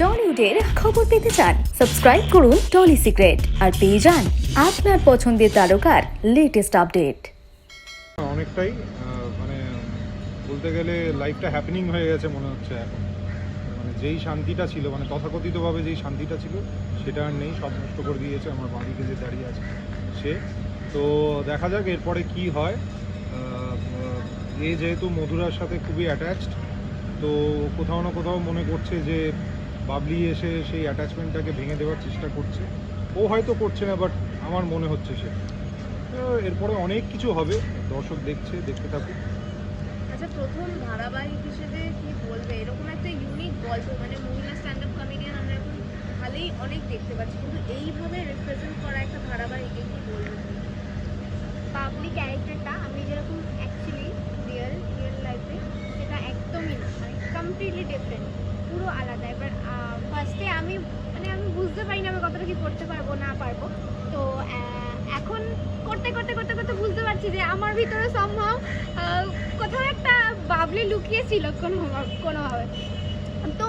টলিউডের খবর পেতে চান সাবস্ক্রাইব করুন টলি সিক্রেট আর পেয়ে যান আপনার পছন্দের তারকার লেটেস্ট আপডেট। অনেকটাই মানে বলতে গেলে লাইফটা হ্যাপেনিং হয়ে গেছে মনে হচ্ছে এখন। মানে যেই শান্তিটা ছিল, মানে তথাকথিতভাবে যেই শান্তিটা ছিল সেটা আর নেই, সব নষ্ট করে দিয়েছে আমার বাড়িতে যে দাঁড়িয়ে আছে সে। তো দেখা যাক এরপরে কি হয়। এ যেহেতু মধুরার সাথে খুবই অ্যাটাচড, তো কোথাও না কোথাও মনে করছে যে বাবলি এসে সেই অ্যাটাচমেন্টটাকে ভেঙে দেওয়ার চেষ্টা করছে। ও হয়তো করছে না, বাট আমার মনে হচ্ছে সে। এরপরে অনেক কিছু হবে, দর্শক দেখতে থাকুক। আচ্ছা, প্রথম ধারাবাহিক হিসেবে কি বলবে? এরকম একটা ইউনিক গল্প, মানে মহিলা স্ট্যান্ড আপ কমেডিয়ান আমরা এখন ভালোই অনেক দেখতে পাচ্ছি, কিন্তু এইভাবে রিপ্রেজেন্ট করা একটা ধারাবাহিকে কি বলবে? বাবলি ক্যারেক্টারটা আমি যেরকম অ্যাকচুয়ালি রিয়েল লাইফে সেটা একদমই না, মানে কমপ্লিটলি ডিফারেন্ট, পুরো আলাদা। এবার ফার্স্টে আমি বুঝতে পারি না আমি কতটা কি করতে পারবো না পারবো। তো এখন করতে করতে করতে করতে বুঝতে পারছি যে আমার ভিতরে সম্ভব কোথাও একটা বাবলি লুকিয়ে ছিল কোনোভাবে। তো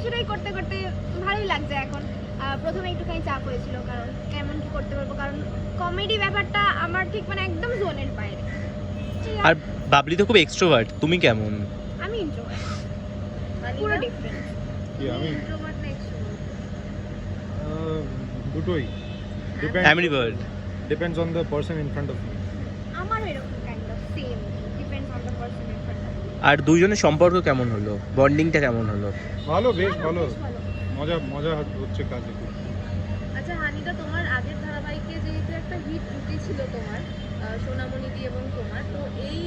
সেটাই করতে করতে ভালোই লাগছে এখন। প্রথমে একটুখানি চাপ হয়েছিল, কারণ কেমন কি করতে পারবো, কারণ কমেডি ব্যাপারটা আমার ঠিক মানে একদম জোনের বাইরে। আর বাবলি তো খুব এক্সট্রোভার্ট, তুমি কেমন? আমি ইন্ট্রোভার্ট, মানে পুরো ডিফারেন্ট। কি আমি ইন্ট্রোভার্ট না এক্সট্রোভার্ট? দুটোই Ambivert. Depends on the person in front of me. আমার এরকম kind of same, depends on the person in front of me. আর দুইজনের সম্পর্ক কেমন হলো, বন্ডিংটা কেমন হলো? ভালো, বেশ ভালো, মজা হচ্ছে কাজে। আচ্ছা হানিদা, তোমার আগের ধারাবাহিকে যেহেতু একটা হিট উঠেছিল তোমার, সোনামণি দি এবং তোমার, তো এই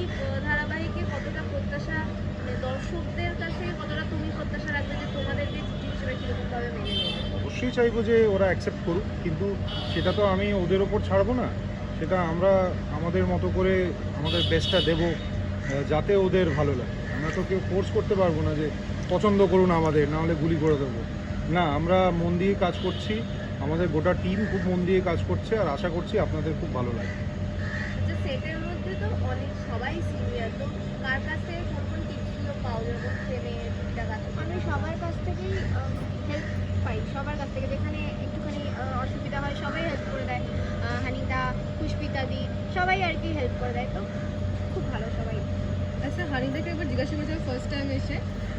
ধারাবাহিকে কতটা প্রত্যাশা, মানে দর্শকদের কাছে কতটা তুমি প্রত্যাশা রাখবে যে তোমাদেরকে জুটি হিসেবে কীরকমভাবে মেনে নেবে? অবশ্যই চাইবো যে ওরা অ্যাকসেপ্ট করুক, কিন্তু সেটা তো আমি ওদের ওপর ছাড়বো না। সেটা আমরা আমাদের মতো করে আমাদের বেস্টটা দেবো, যাতে ওদের ভালো লাগে। আমরা তো কেউ ফোর্স করতে পারবো না যে পছন্দ করুন আমাদের, না হলে গুলি করে দেবো। না, আমরা মন দিয়ে কাজ করছি, আমাদের গোটা টিম খুব মন দিয়ে কাজ করছে, আর আশা করছি আপনাদের খুব ভালো লাগে। আচ্ছা, সেটের মধ্যে তো অনেক সবাই সিনিয়র, তো কার কাছ থেকে কোন কোন টিপসগুলো পাও যখন ট্রেনে টুকটাক আছে? আমি সবার কাছ থেকেই হেল্প পাই, সবার কাছ থেকে যেখানে একটুখানি অসুবিধা হয় সবাই হেল্প করে দেয়। হানিদা, পুষ্পিতা দি সবাই আর কি হেল্প করে দেয়, তো খুব ভালো সবাই। আচ্ছা হানিদাকে একবার জিজ্ঞাসা করেছিলাম ফার্স্ট টাইম এসে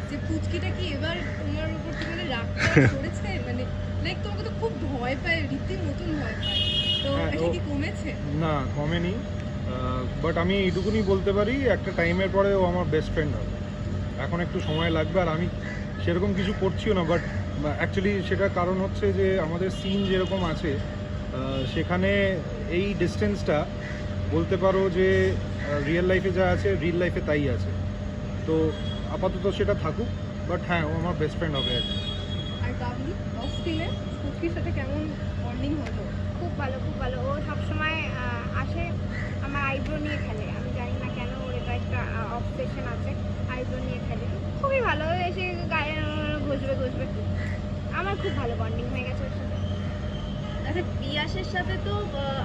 যে পুচকিটা কি এবার তোমার উপর কি মানে রাগ করেছে, মানে লাইক তোমাকে তো খুব ভয় পায়, রীতিমতন ভয় পায়, তো হ্যাঁ, এটা কি কমেছে? না, কমেনি, বাট আমি এইটুকুনি বলতে পারি একটা টাইমের পরে ও আমার বেস্ট ফ্রেন্ড হবে। এখন একটু সময় লাগবে, আর আমি সেরকম কিছু করছিও না, বাট অ্যাকচুয়ালি সেটার কারণ হচ্ছে যে আমাদের সিন যেরকম আছে সেখানে এই ডিস্টেন্সটা বলতে পারো যে রিয়েল লাইফে যা আছে রিয়েল লাইফে তাই আছে। তো আপাতত সেটা থাকুক, বাট হ্যাঁ, ও আমার বেস্ট ফ্রেন্ড হবে একদম। আর বাবলি অফ স্ক্রিনে পুচকির সাথে কেমন বন্ডিং হলো? খুব ভালো, খুব ভালো। ও সবসময় আসে আমার আইব্রো নিয়ে খেলে, আমি জানি না কেন ওর এটা একটা অবসেশন আছে, আইব্রো নিয়ে খেলে। খুবই ভালো, এসে গায়ে ঘষবে। আমার খুব ভালো বন্ডিং হয়ে গেছে ওর সাথে। আচ্ছা, পিয়াসের সাথে তো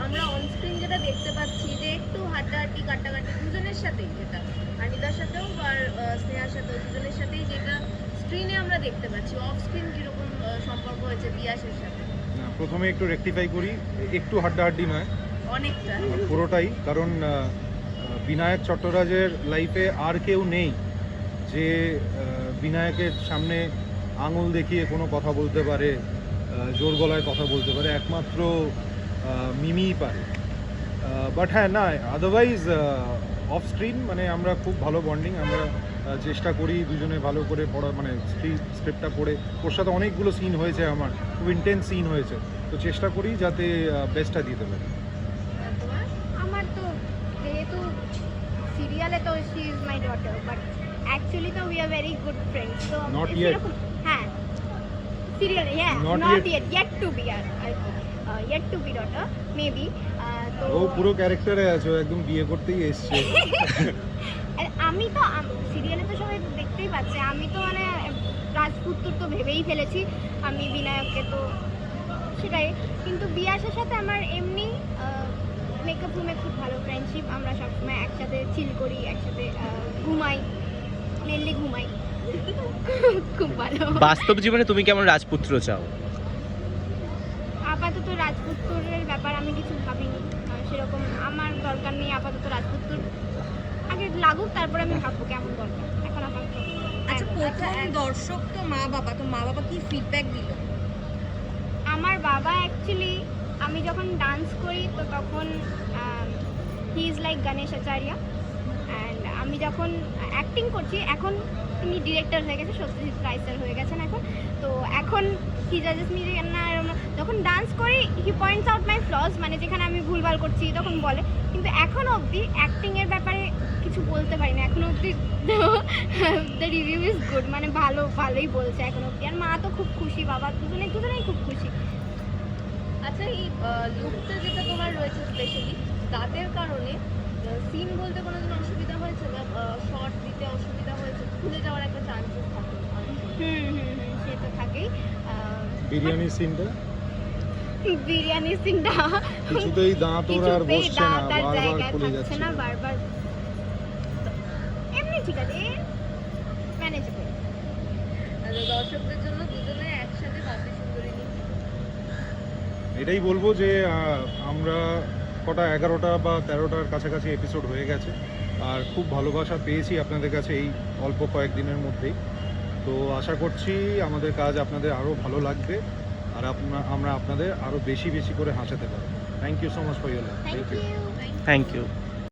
আমরা অনস্ক্রিন যেটা দেখতে পাচ্ছি যে একটু হাড্ডাহাড্ডি কাটাকাটি দুজনের সাথেই, যেটা হানিদার সাথেও আর স্নেহার সাথেও, দুজনের সাথেই যেটা স্ক্রিনে আমরা দেখতে পাচ্ছি, অফ স্ক্রিন কীরকম সম্পর্ক হয়েছে পিয়াসের সাথে? না, প্রথমে একটু রেকটিফাই করি, একটু হাড্ডাহাড্ডি নয়, অনেকটা। পুরোটাই। কারণ বিনায়ক চট্টরাজের লাইফে আর কেউ নেই যে বিনায়কের সামনে আঙুল দেখিয়ে কোনো কথা বলতে পারে, জোর গলায় কথা বলতে পারে, একমাত্র মিমিই পারে। বাট হ্যাঁ, না, আদারওয়াইজ অফ স্ক্রিন মানে আমরা খুব ভালো বন্ডিং। আমরা চেষ্টা করি দুজনে ভালো করে পড়া, মানে স্ক্রিপ্টটা পড়ে। ওর সাথে অনেকগুলো সিন হয়েছে, আমার খুব ইন্টেন্স সিন হয়েছে, তো চেষ্টা করি যাতে বেস্টটা দিতে পারি। তোমার আমার তো যেহেতু সিরিয়ালে তো she is my daughter, but actually তো we are very good friends. তো Not yet. হ্যাঁ, সিরিয়ালে Not not yet. Yet to be, আর yet to be daughter maybe. তো ও পুরো ক্যারেক্টারে আছে, ও একদম বিয়ে করতেই এসছে। আমি তো সিরিয়ালে তো সবাই দেখতেই পাচ্ছে, আমি তো মানে রাজপুত্র তো ভেবেই ফেলেছি আমি বিনায়ককে, তো সেটাই। কিন্তু বিয়াসের সাথে আমার এমনি মেকআপ রুমে খুব ভালো ফ্রেন্ডশিপ, আমরা সবসময় একসাথে চিল করি, একসাথে ঘুমাই, মেনলি ঘুমাই। খুব ভালো। বাস্তব জীবনে তুমি কেমন রাজপুত্র চাও? আপাতত রাজপুত্রের ব্যাপার আমি কিছু ভাবিনি, সেরকম আমার দরকার নেই আপাতত রাজপুত্র। আগে লাগুক তারপরে আমি ভাববো কেমন দরকার, এখন আপাতত। আচ্ছা প্রথম দর্শক তো মা বাবা কি ফিডব্যাক দিল? আমার বাবা অ্যাকচুয়ালি আমি যখন ডান্স করি তো তখন he is like Ganesh Acharya, and আমি যখন অ্যাক্টিং করছি এখন তিনি ডিরেক্টর হয়ে গেছে, সত্যজিৎ রায় স্যার হয়ে গেছেন এখন। তো এখন হি জাজেস মি যে না যখন ডান্স করি হি পয়েন্টস আউট মাই ফ্লস, মানে যেখানে আমি ভুলভাল করছি তখন বলে, কিন্তু এখনও অবধি অ্যাক্টিংয়ের ব্যাপারে কিছু বলতে পারি না এখনও অবধি। দ্য রিভিউ ইজ গুড, মানে ভালোই বলছে এখনও অবধি। আর মা তো খুব খুশি, বাবা দুজনেই খুব খুশি। আচ্ছা এই লুকটা যেটা তোমার রয়েছে স্পেশালি দাঁতের কারণে সিন বলতে কোনোদিন অসুবিধা হয়েছে বা শর্ট দিতে অসুবিধা হয়েছে, খুলে যাওয়ার একটা চান্সেস থাকে? সে তো থাকেই। বিরিয়ানির সিনটা বিরিয়ানির সিনটা কিছুতেই দাঁত ওর আর কিছুতেই বসছে না, দাঁত আর বারবার জায়গায় খুলে থাকছে যাচ্ছে। না, বারবার। এমনি ঠিক আছে, ম্যানেজেবল। দর্শকদের জন্য দুজনে একসাথে বাপি সুন্দরী নিয়ে এটাই বলবো যে আমরা কটা 11টা বা 13টার কাছাকাছি এপিসোড হয়ে গেছে, আর খুব ভালোবাসা পেয়েছি আপনাদের কাছে এই অল্প কয়েকদিনের মধ্যেই। তো আশা করছি আমাদের কাজ আপনাদের আরও ভালো লাগবে, আর আমরা আপনাদের আরও বেশি করে হাসাতে পারবো। Thank you so much for your love. Thank you. Thank you.